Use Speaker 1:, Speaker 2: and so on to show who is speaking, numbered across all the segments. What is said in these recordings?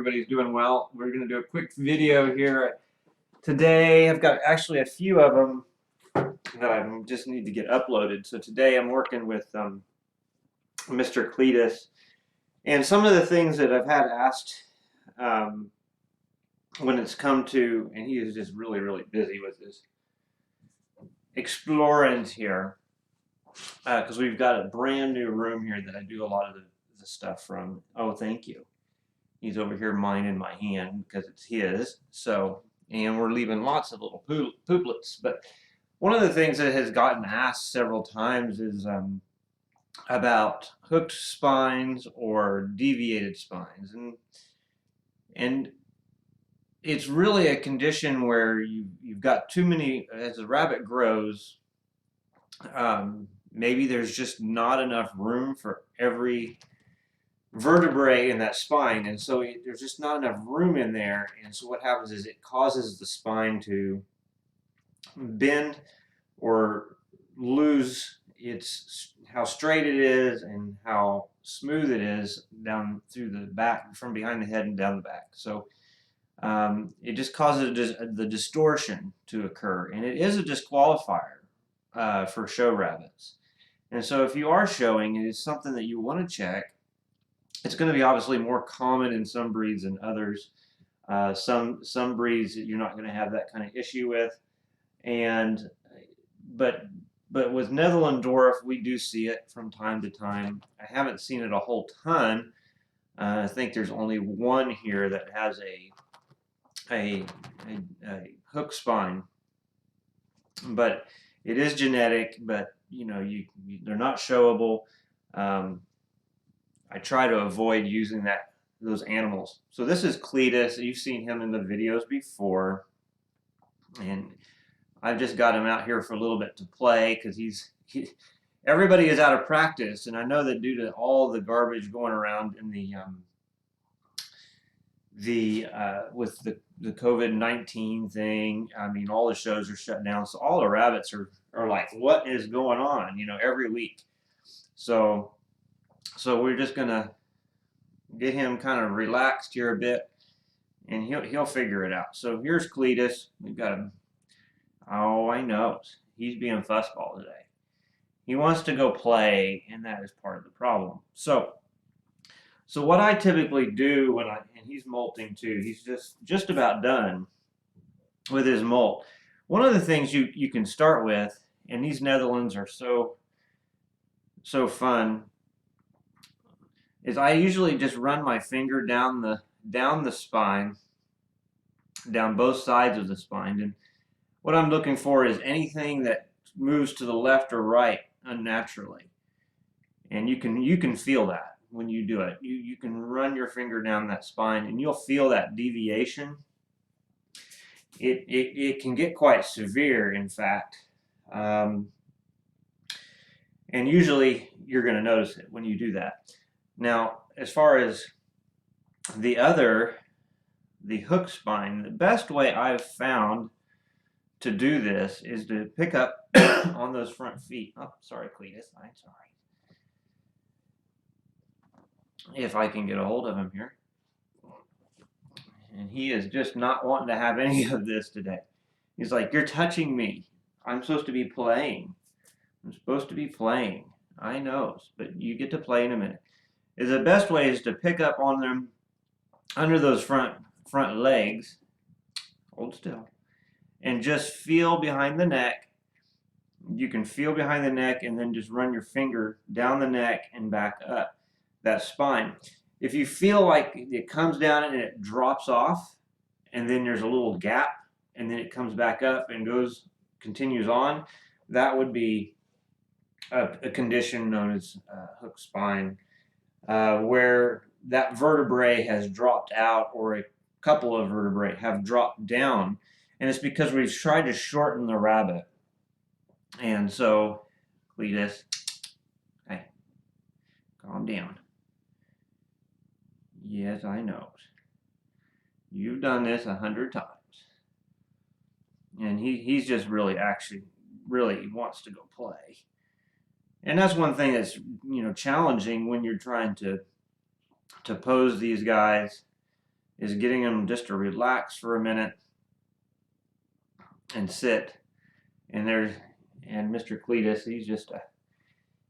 Speaker 1: everybody's doing well. We're going to do a quick video here today. I've got actually a few of them that I just need to get uploaded. So today I'm working with Mr. Cletus, and some of the things that I've had asked when it's come to, and he is just really busy with his explorings here, because we've got a brand new room here that I do a lot of the stuff from. Oh, thank you. He's over here mining my hand because it's his. So, and we're leaving lots of little pooplets. But one of the things that has gotten asked several times is about hooked spines or deviated spines, and it's really a condition where you've got too many. As a rabbit grows, maybe there's just not enough room for every vertebrae in that spine, and so there's just not enough room in there, and so what happens is it causes the spine to bend or lose its how straight it is and how smooth it is down through the back, from behind the head and down the back. So it just causes the distortion to occur, and it is a disqualifier for show rabbits. And so if you are showing, it is something that you want to check. It's going to be obviously more common in some breeds than others. Some breeds you're not going to have that kind of issue with, but with Netherland Dwarf we do see it from time to time. I haven't seen it a whole ton. I think there's only one here that has a hook spine, but it is genetic. But you know, they're not showable. I try to avoid using those animals. So this is Cletus. You've seen him in the videos before, and I've just got him out here for a little bit to play because everybody is out of practice, and I know that due to all the garbage going around in with the COVID-19 thing, I mean, all the shows are shut down, so all the rabbits are like, what is going on? You know, every week. So we're just gonna get him kind of relaxed here a bit, and he'll figure it out. So here's Cletus. We've got him. Oh, I know. He's being fussball today. He wants to go play, and that is part of the problem. So what I typically do and he's molting too. He's just about done with his molt. One of the things you can start with, and these Netherlands are so fun, is I usually just run my finger down the spine, down both sides of the spine, and what I'm looking for is anything that moves to the left or right unnaturally. And you can feel that when you do it. You can run your finger down that spine and you'll feel that deviation. It can get quite severe, in fact. And usually you're going to notice it when you do that. Now, as far as the hook spine, the best way I've found to do this is to pick up on those front feet. Oh, sorry, Cletus. I'm sorry. If I can get a hold of him here. And he is just not wanting to have any of this today. He's like, you're touching me. I'm supposed to be playing. I'm supposed to be playing. I know, but you get to play in a minute. The best way is to pick up on them under those front legs. Hold still. And just feel behind the neck. You can feel behind the neck and then just run your finger down the neck and back up that spine. If you feel like it comes down and it drops off, and then there's a little gap, and then it comes back up and continues on, that would be a condition known as hook spine, where that vertebrae has dropped out, or a couple of vertebrae have dropped down, and it's because we've tried to shorten the rabbit. And so, Cletus, hey, calm down. Yes, I know. You've done this 100 times. And he's just really wants to go play. And that's one thing that's, challenging when you're trying to pose these guys is getting them just to relax for a minute and sit. And Mr. Cletus,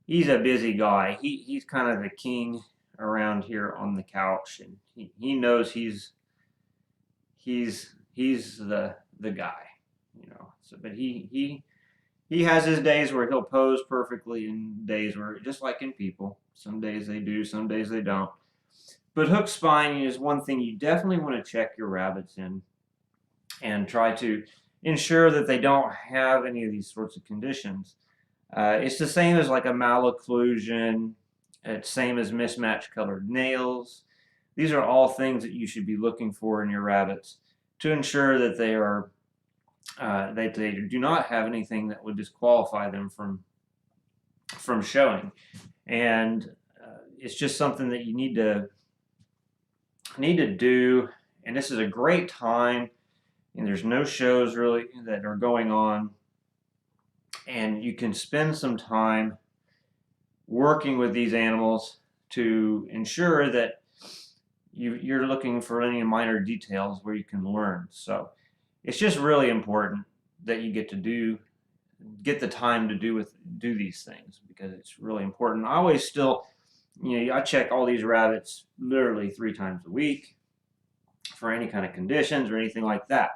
Speaker 1: he's a busy guy. He's kind of the king around here on the couch, and he knows he's the guy, you know. So, but he has his days where he'll pose perfectly, and days where, just like in people, some days they do, some days they don't. But hook spine is one thing you definitely want to check your rabbits in, and try to ensure that they don't have any of these sorts of conditions. It's the same as like a malocclusion. It's same as mismatched colored nails. These are all things that you should be looking for in your rabbits to ensure that they are that they do not have anything that would disqualify them from showing. And it's just something that you need to do. And this is a great time, and there's no shows really that are going on, and you can spend some time working with these animals to ensure that you're looking for any minor details where you can learn. So it's just really important that you get the time to do these things, because it's really important. I always still, I check all these rabbits literally 3 times a week for any kind of conditions or anything like that.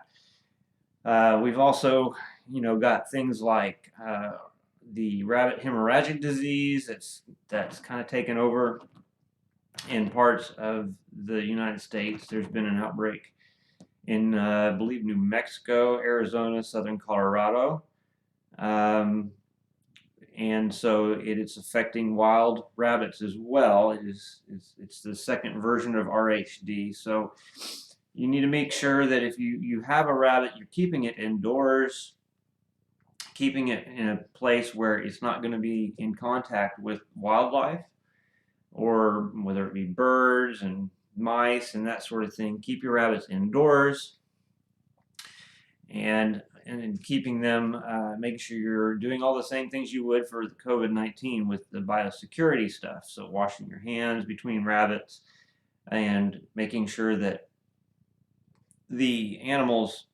Speaker 1: We've also, got things like the rabbit hemorrhagic disease that's kind of taken over in parts of the United States. There's been an outbreak in, I believe, New Mexico, Arizona, southern Colorado. And so it's affecting wild rabbits as well. It's the second version of RHD. So you need to make sure that if you have a rabbit, you're keeping it indoors, keeping it in a place where it's not going to be in contact with wildlife, or whether it be birds and mice and that sort of thing. Keep your rabbits indoors, and keeping them, making sure you're doing all the same things you would for the COVID-19 with the biosecurity stuff. So washing your hands between rabbits, and making sure that the animals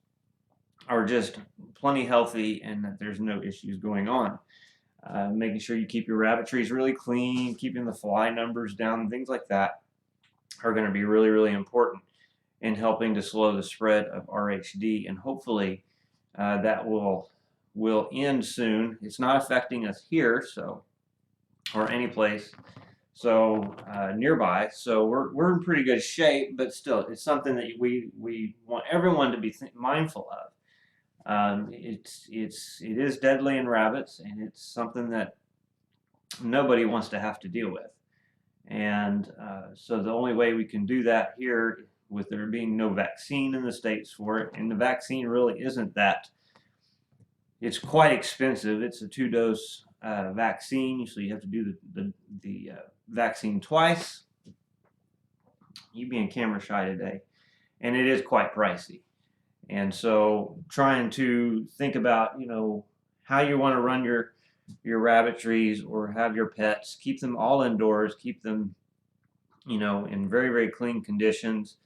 Speaker 1: are just plenty healthy and that there's no issues going on. Making sure you keep your rabbit trees really clean, keeping the fly numbers down, things like that are going to be really, really important in helping to slow the spread of RHD, and hopefully that will end soon. It's not affecting us here, or any place nearby, so we're in pretty good shape. But still, it's something that we want everyone to be mindful of. It is deadly in rabbits, and it's something that nobody wants to have to deal with. And so the only way we can do that here, with there being no vaccine in the States for it, and the vaccine really isn't that, it's quite expensive. It's a 2-dose vaccine, so you have to do the vaccine twice. You being camera shy today, and it is quite pricey. And so trying to think about, how you want to run your rabbitries or have your pets, keep them all indoors, keep them, in very, very clean conditions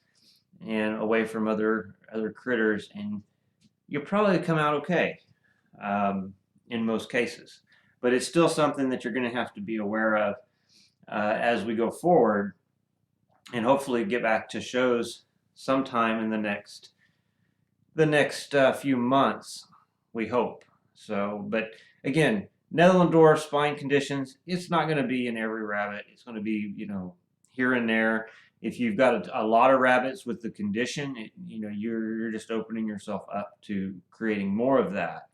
Speaker 1: and away from other critters, and you'll probably come out okay in most cases. But it's still something that you're going to have to be aware of as we go forward, and hopefully get back to shows sometime in the next few months, we hope. So, but again, Netherland Dwarf spine conditions, it's not going to be in every rabbit. It's going to be, here and there. If you've got a lot of rabbits with the condition, you're just opening yourself up to creating more of that.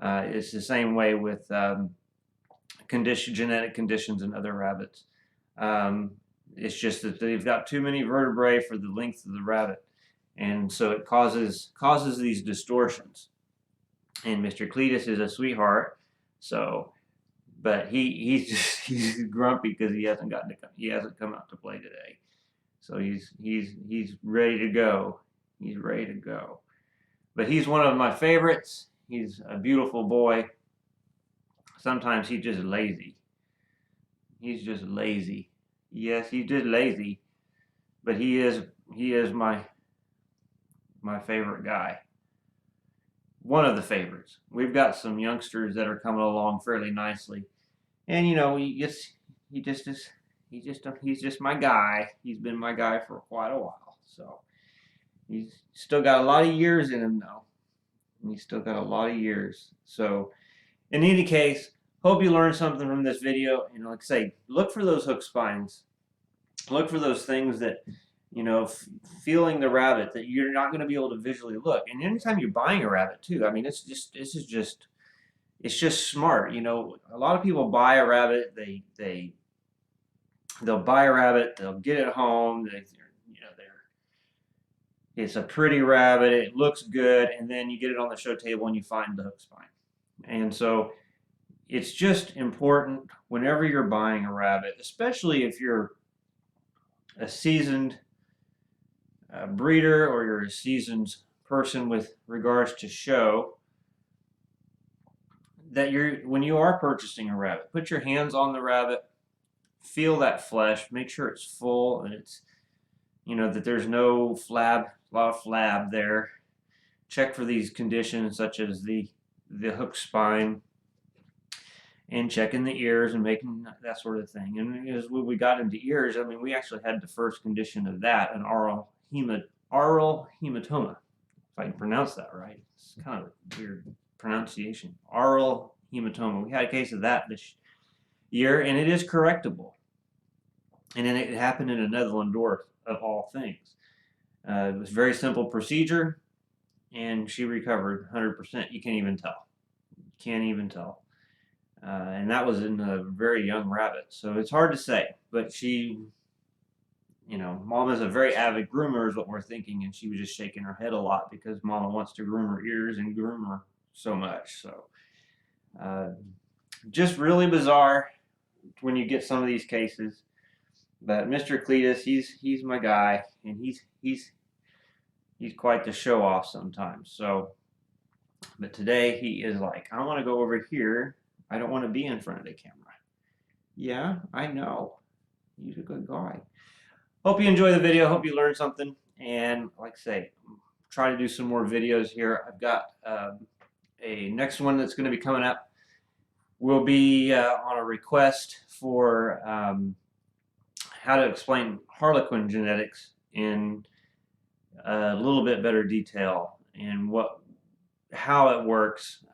Speaker 1: It's the same way with genetic conditions in other rabbits. It's just that they've got too many vertebrae for the length of the rabbit, and so it causes these distortions. And Mr. Cletus is a sweetheart, but he's grumpy because he hasn't come out to play today. So he's ready to go. He's ready to go. But he's one of my favorites. He's a beautiful boy. Sometimes he's just lazy. He's just lazy. Yes, he's just lazy. But he is my my favorite guy. One of the favorites. We've got some youngsters that are coming along fairly nicely, and you know, he's just my guy. He's been my guy for quite a while, so he's still got a lot of years in him though. He's still got a lot of years. So, in any case, hope you learned something from this video. You know, like I say, look for those hook spines. Look for those things that, you know, feeling the rabbit that you're not going to be able to visually look. And anytime you're buying a rabbit too, I mean, it's just smart. You know, a lot of people buy a rabbit. They'll buy a rabbit. They'll get it home. It's a pretty rabbit. It looks good, and then you get it on the show table and you find the hook spine. And so it's just important whenever you're buying a rabbit, especially if you're a seasoned breeder or you're a seasoned person with regards to show, that when you are purchasing a rabbit, put your hands on the rabbit, feel that flesh, make sure it's full and it's, you know, that there's no flab, a lot of flab there. Check for these conditions such as the hook spine, and checking the ears and making that sort of thing. And as we got into ears, I mean, we actually had the first condition of that, an oral hematoma, if I can pronounce that right. It's kind of a weird pronunciation. Oral hematoma. We had a case of that this year, and it is correctable. And then it happened in a Netherland Dwarf, of all things. It was a very simple procedure, and she recovered 100%. You can't even tell. Can't even tell. And that was in a very young rabbit. So it's hard to say. But she, you know, Mom is a very avid groomer is what we're thinking, and she was just shaking her head a lot because Mama wants to groom her ears and groom her so much. So just really bizarre when you get some of these cases. But Mr. Cletus, he's my guy, and he's quite the show off sometimes. So, but today he is like, I want to go over here. I don't want to be in front of the camera. Yeah, I know. He's a good guy. Hope you enjoy the video. Hope you learned something. And like I say, try to do some more videos here. I've got a next one that's going to be coming up. Will be on a request for how to explain Harlequin genetics in a little bit better detail and how it works.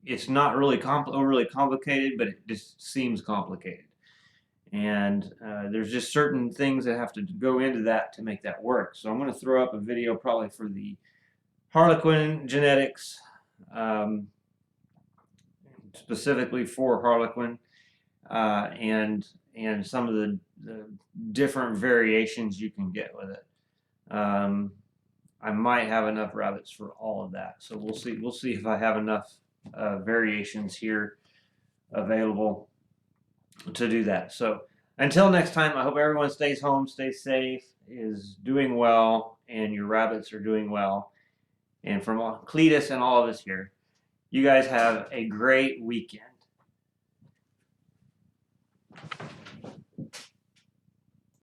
Speaker 1: It's not really overly complicated, but it just seems complicated. And there's just certain things that have to go into that to make that work. So I'm going to throw up a video probably for the Harlequin genetics, specifically for Harlequin, and some of the different variations you can get with it. I might have enough rabbits for all of that, so we'll see. We'll see if I have enough variations here available to do that. So until next time, I hope everyone stays home, stays safe, is doing well, and your rabbits are doing well. And from Cletus and all of us here, you guys have a great weekend.